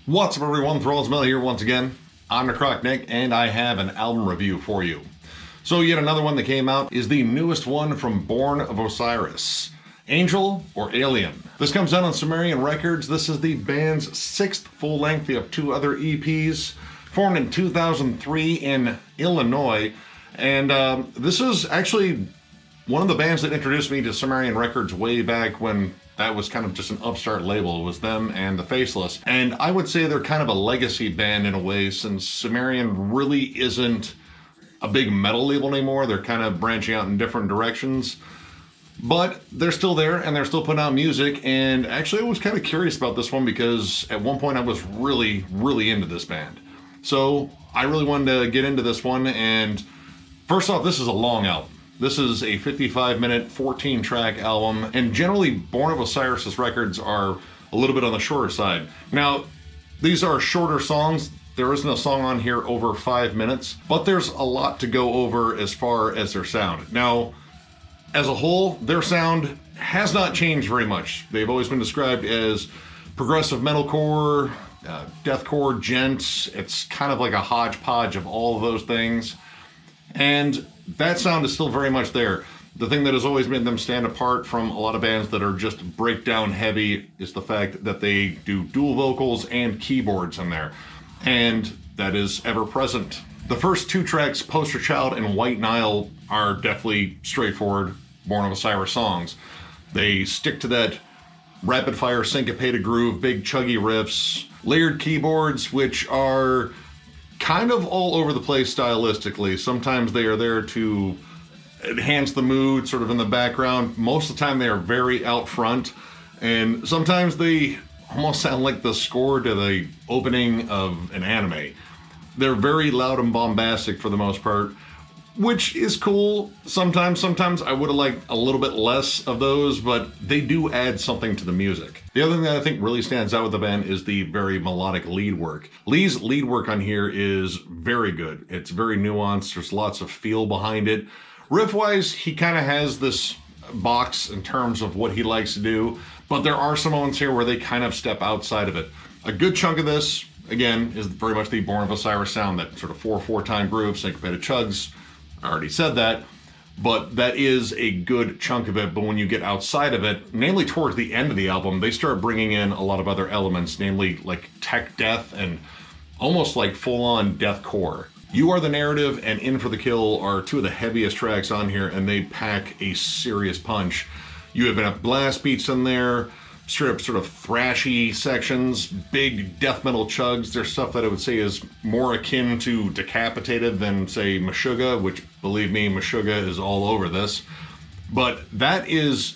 What's up everyone, Thralls here once again. I'm Necrotic Nick and I have an album review for you. So yet another one that came out is the newest one from Born of Osiris, Angel or Alien. This comes out on Sumerian Records. This is the band's sixth full length. They have two other EPs, formed in 2003 in Illinois. And this is actually one of the bands that introduced me to Sumerian Records way back when that was kind of just an upstart label. It was them and the Faceless. And I would say they're kind of a legacy band in a way, since Sumerian really isn't a big metal label anymore. They're kind of branching out in different directions. But they're still there and they're still putting out music. And actually I was kind of curious about this one because at one point I was really into this band. So I really wanted to get into this one. And first off, this is a long album. This is a 55-minute, 14-track album, and generally Born of Osiris' records are a little bit on the shorter side. Now, these are shorter songs. There isn't a song on here over 5 minutes, but there's a lot to go over as far as their sound. Now, as a whole, their sound has not changed very much. They've always been described as progressive metalcore, deathcore, gent. It's kind of like a hodgepodge of all of those things. And that sound is still very much there. The thing that has always made them stand apart from a lot of bands that are just breakdown heavy is the fact that they do dual vocals and keyboards in there. And that is ever present. The first two tracks, Poster Child and White Nile, are definitely straightforward Born of Osiris songs. They stick to that rapid fire syncopated groove, big chuggy riffs, layered keyboards, which are kind of all over the place stylistically. Sometimes they are there to enhance the mood, sort of in the background. Most of the time they are very out front, and sometimes they almost sound like the score to the opening of an anime. They're very loud and bombastic for the most part, which is cool. Sometimes I would have liked a little bit less of those, but they do add something to the music. The other thing that I think really stands out with the band is the very melodic lead work. Lee's lead work on here is very good. It's very nuanced. There's lots of feel behind it. Riff-wise, he kind of has this box in terms of what he likes to do, but there are some moments here where they kind of step outside of it. A good chunk of this, again, is very much the Born of Osiris sound, that sort of 4/4 time groove, syncopated chugs. I already said that, but that is a good chunk of it. But when you get outside of it, namely towards the end of the album, they start bringing in a lot of other elements, namely like tech death and almost like full-on deathcore. You Are the Narrative and In for the Kill are two of the heaviest tracks on here, and they pack a serious punch. You have enough blast beats in there, straight up sort of thrashy sections, big death metal chugs. There's stuff that I would say is more akin to Decapitated than, say, Meshuggah, which, believe me, Meshuggah is all over this. But that is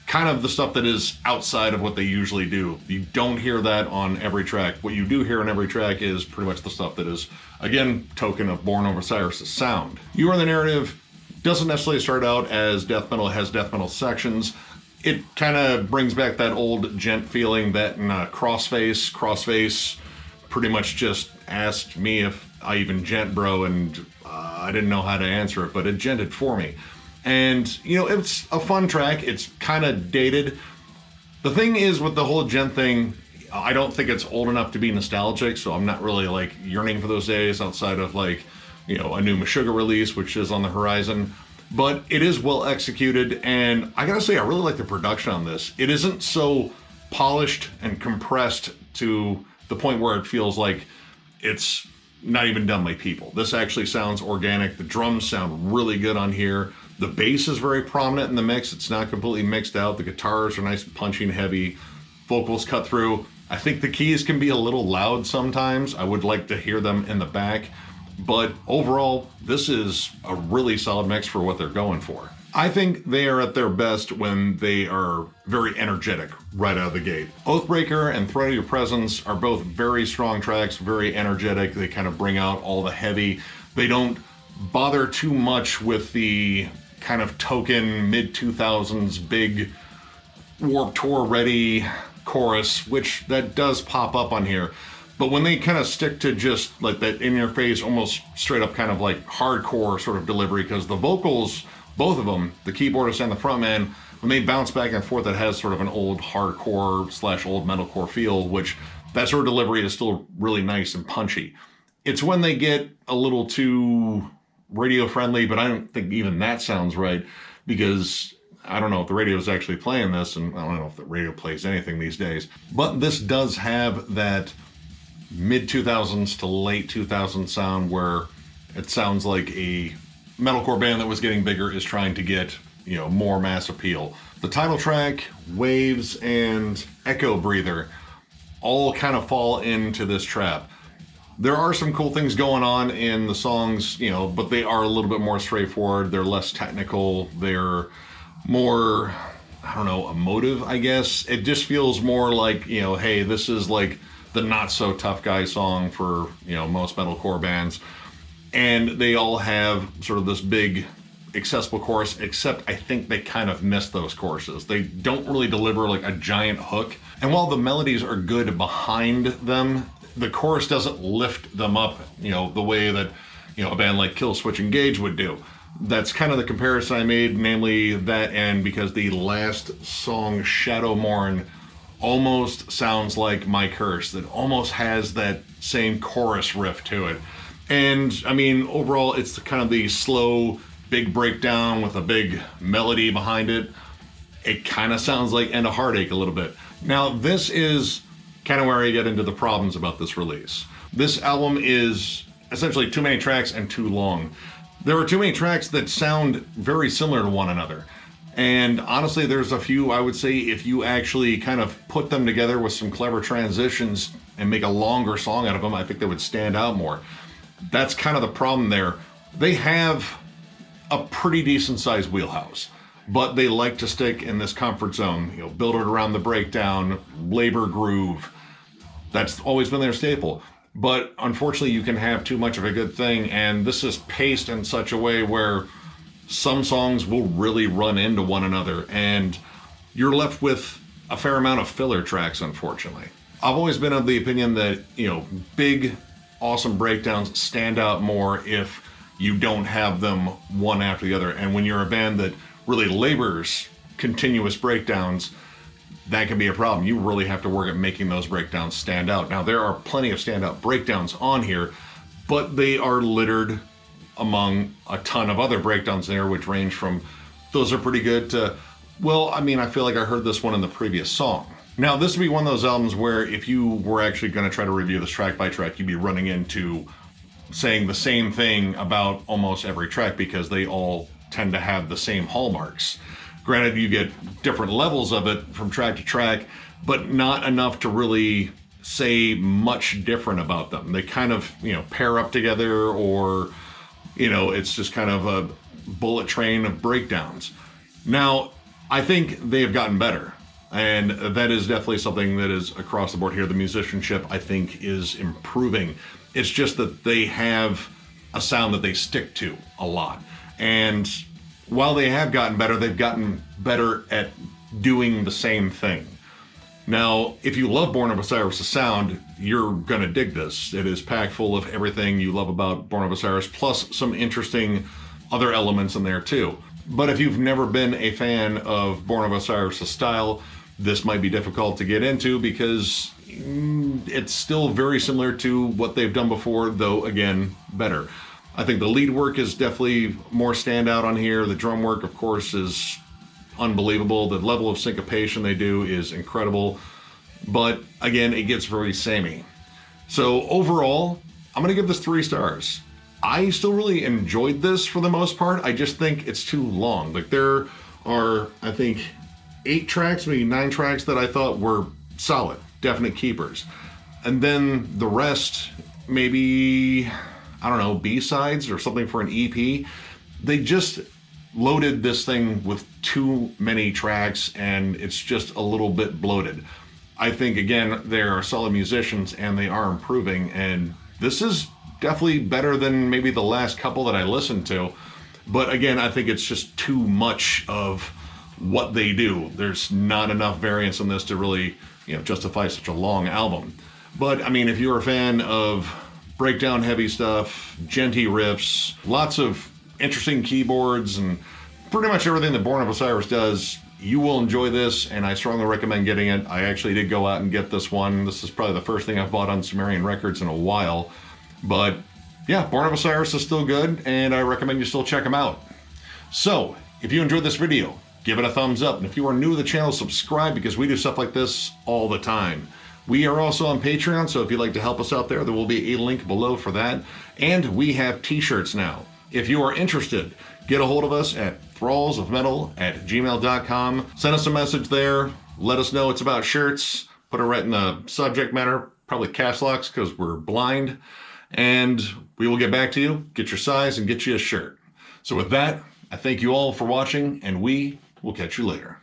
kind of the stuff that is outside of what they usually do. You don't hear that on every track. What you do hear on every track is pretty much the stuff that is, again, token of Born of Osiris' sound. You Are the Narrative doesn't necessarily start out as death metal. It has death metal sections. It kind of brings back that old gent feeling that in Crossface pretty much just asked me if I even gent bro, and I didn't know how to answer it, but it gented for me. And, you know, it's a fun track. It's kind of dated. The thing is with the whole gent thing, I don't think it's old enough to be nostalgic, so I'm not really like yearning for those days outside of like, you know, a new Meshuggah release, which is on the horizon. But it is well executed, and I gotta say, I really like the production on this. It isn't so polished and compressed to the point where it feels like it's not even done by people. This actually sounds organic. The drums sound really good on here. The bass is very prominent in the mix. It's not completely mixed out. The guitars are nice, punchy and heavy. Vocals cut through. I think the keys can be a little loud sometimes. I would like to hear them in the back. But overall, this is a really solid mix for what they're going for. I think they are at their best when they are very energetic right out of the gate. Oathbreaker and Threat of Your Presence are both very strong tracks, very energetic. They kind of bring out all the heavy. They don't bother too much with the kind of token mid-2000s big Warped Tour ready chorus, which that does pop up on here. But when they kind of stick to just like that in-your-face, almost straight up kind of like hardcore sort of delivery, because the vocals, both of them, the keyboardist and the frontman, when they bounce back and forth, it has sort of an old hardcore / old metalcore feel, which that sort of delivery is still really nice and punchy. It's when they get a little too radio friendly, but I don't think even that sounds right, because I don't know if the radio is actually playing this, and I don't know if the radio plays anything these days. But this does have that mid-2000s to late 2000s sound where it sounds like a metalcore band that was getting bigger is trying to get, more mass appeal. The title track, Waves, and Echo Breather all kind of fall into this trap. There are some cool things going on in the songs, but they are a little bit more straightforward. They're less technical. They're more, I don't know, emotive, I guess. It just feels more like, hey, this is like the not so tough guy song for, most metalcore bands. And they all have sort of this big accessible chorus, except I think they kind of miss those choruses. They don't really deliver like a giant hook. And while the melodies are good behind them, the chorus doesn't lift them up, the way that, a band like Killswitch Engage would do. That's kind of the comparison I made, namely that, and because the last song, Shadowmourn, almost sounds like My Curse. That almost has that same chorus riff to it. And I mean, overall, it's kind of the slow, big breakdown with a big melody behind it. It kind of sounds like End of Heartache a little bit. Now, this is kind of where I get into the problems about this release. This album is essentially too many tracks and too long. There are too many tracks that sound very similar to one another. And honestly, there's a few, I would say, if you actually kind of put them together with some clever transitions and make a longer song out of them, I think they would stand out more. That's kind of the problem there. They have a pretty decent sized wheelhouse, but they like to stick in this comfort zone, build it around the breakdown, labor groove. That's always been their staple. But unfortunately, you can have too much of a good thing, and this is paced in such a way where some songs will really run into one another, and you're left with a fair amount of filler tracks, unfortunately. I've always been of the opinion that, big, awesome breakdowns stand out more if you don't have them one after the other. And when you're a band that really labors continuous breakdowns, that can be a problem. You really have to work at making those breakdowns stand out. Now, there are plenty of standout breakdowns on here, but they are littered among a ton of other breakdowns there, which range from those are pretty good to, well, I mean, I feel like I heard this one in the previous song. Now, this would be one of those albums where if you were actually going to try to review this track by track, you'd be running into saying the same thing about almost every track because they all tend to have the same hallmarks. Granted, you get different levels of it from track to track, but not enough to really say much different about them. They kind of, pair up together, or, it's just kind of a bullet train of breakdowns. Now, I think they have gotten better, and that is definitely something that is across the board here. The musicianship, I think, is improving. It's just that they have a sound that they stick to a lot. And while they have gotten better, they've gotten better at doing the same thing. Now, if you love Born of Osiris' sound, you're going to dig this. It is packed full of everything you love about Born of Osiris, plus some interesting other elements in there too. But if you've never been a fan of Born of Osiris' style, this might be difficult to get into because it's still very similar to what they've done before, though, again, better. I think the lead work is definitely more standout on here. The drum work, of course, is unbelievable. The level of syncopation they do is incredible. But again, it gets very samey. So overall, I'm going to give this 3 stars. I still really enjoyed this for the most part. I just think it's too long. Like, there are, I think, 8 tracks, maybe 9 tracks that I thought were solid, definite keepers. And then the rest, maybe, I don't know, B-sides or something for an EP. They just loaded this thing with too many tracks, and it's just a little bit bloated. I think, again, they are solid musicians and they are improving, and this is definitely better than maybe the last couple that I listened to. But again, I think it's just too much of what they do. There's not enough variance in this to really, justify such a long album. But I mean, if you're a fan of breakdown heavy stuff, genty riffs, lots of interesting keyboards, and pretty much everything that Born of Osiris does You will enjoy this, and I strongly recommend getting it. I actually did go out and get this one. This is probably the first thing I've bought on Sumerian Records in a while. But yeah, Born of Osiris is still good, and I recommend you still check them out. So, if you enjoyed this video, give it a thumbs up. And if you are new to the channel, subscribe, because we do stuff like this all the time. We are also on Patreon, so if you'd like to help us out there will be a link below for that. And we have t-shirts now. If you are interested, get a hold of us at thrallsofmetal@gmail.com. Send us a message there. Let us know it's about shirts. Put it right in the subject matter, probably caps locks because we're blind. And we will get back to you, get your size, and get you a shirt. So with that, I thank you all for watching, and we will catch you later.